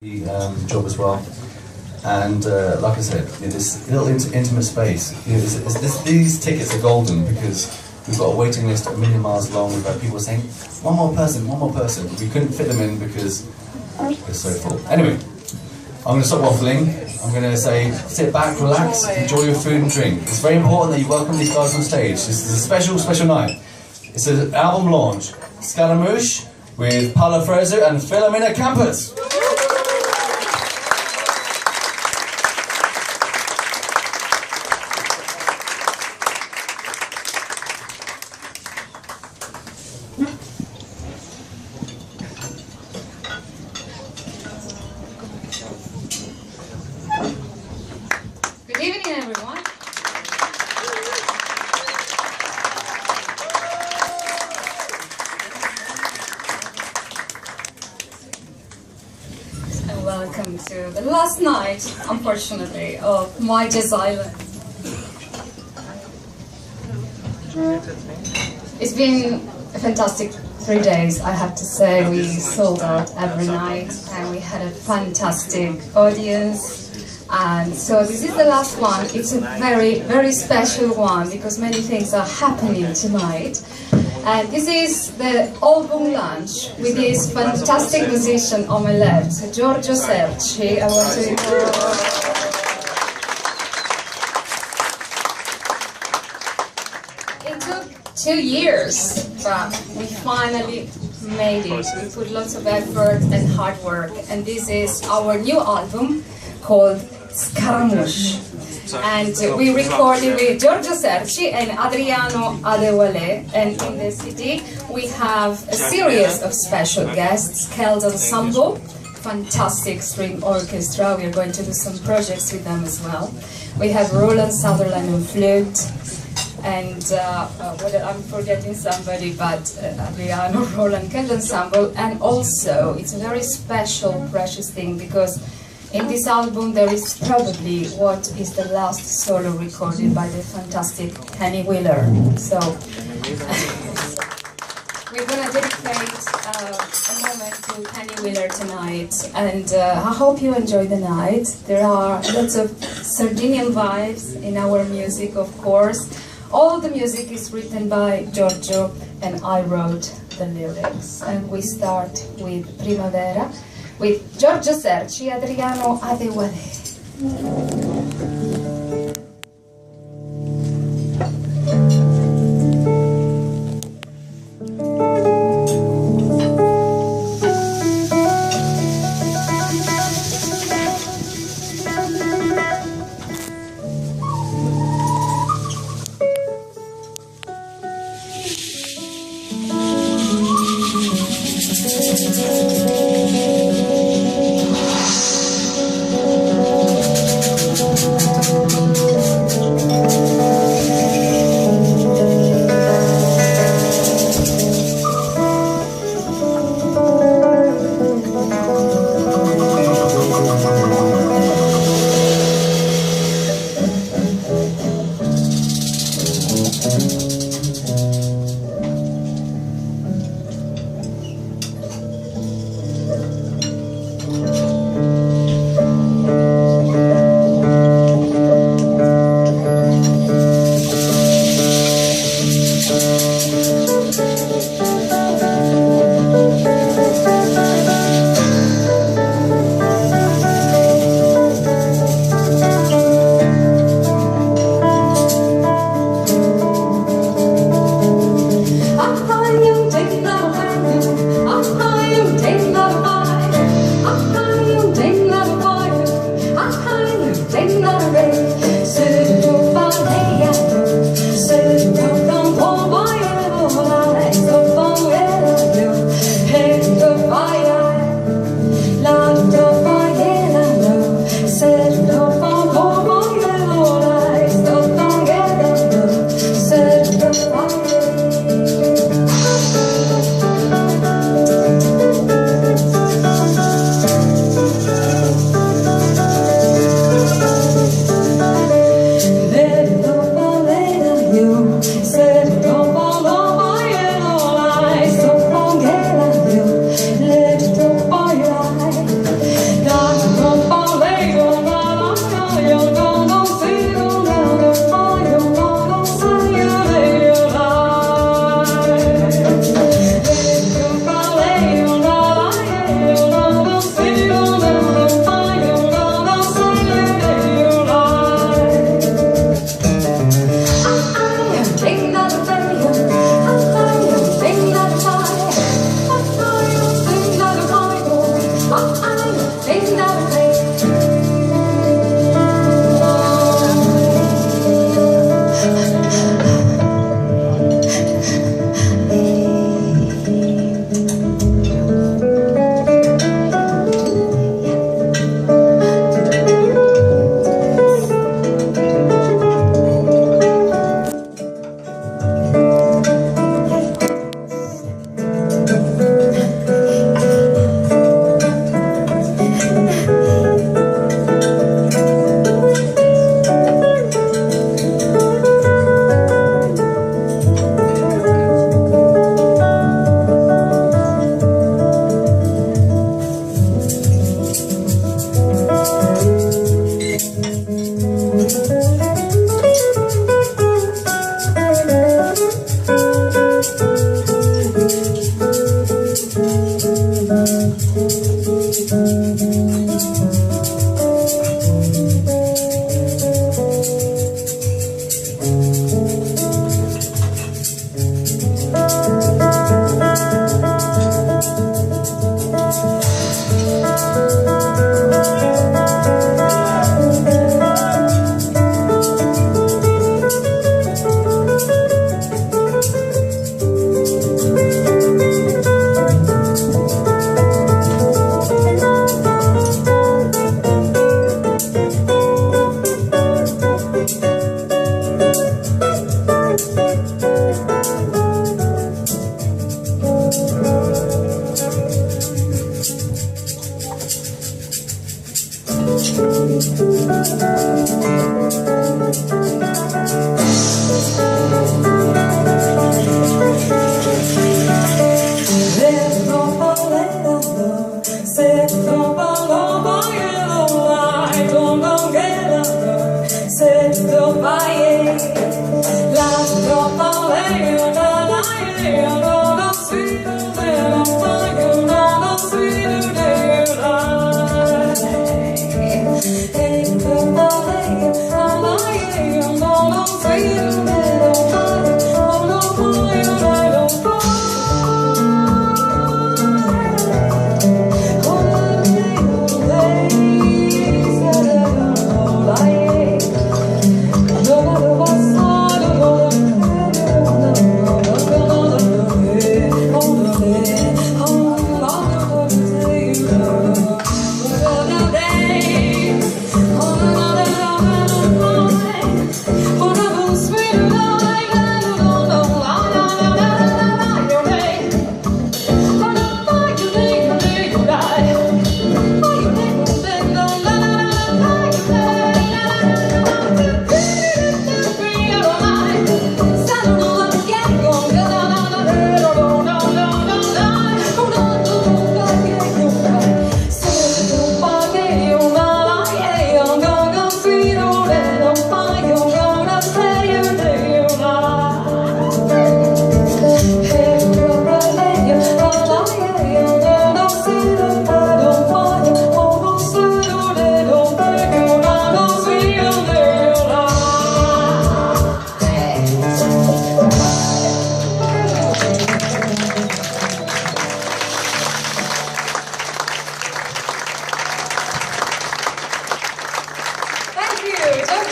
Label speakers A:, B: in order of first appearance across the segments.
A: job as well, and like I said, this little intimate space. These tickets are golden because we've got a waiting list a million miles long. We've had people saying, one more person. We couldn't fit them in because we're so full. Anyway, I'm going to stop waffling. I'm going to say, sit back, relax, enjoy your food and drink. It's very important that you welcome these guys on stage. This is a special, special night. It's an album launch. Scaramouche with Paolo Fresu and Filomena Campus.
B: Good evening, everyone. And welcome to the last night, unfortunately, of my Jazz Island. It's been a fantastic 3 days, I have to say. We sold out every night and we had a fantastic audience. And so this is the last one. It's a very, very special one because many things are happening tonight. And this is the album launch with this fantastic musician on my left, Gergio Serci. I want to It took 2 years, but we finally made it. We put lots of effort and hard work. And this is our new album called Scaramouche, and we recorded with Gergio Serci and Adriano Adewale, and in the CD we have a series of special guests, Celled Ensemble, fantastic string orchestra. We are going to do some projects with them as well. We have Roland Sutherland on flute, and I'm forgetting somebody, but Adriano, Roland, Celled Ensemble, and also it's a very special, precious thing because in this album there is probably what is the last solo recorded by the fantastic Kenny Wheeler. So we're going to dedicate a moment to Kenny Wheeler tonight, and I hope you enjoy the night. There are lots of Sardinian vibes in our music, of course. All the music is written by Gergio and I wrote the lyrics. And we start with Primavera, with Gergio Serci, Adriano Adewale.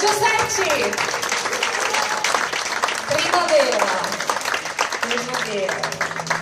B: Gergio Serci! Primavera! Primavera!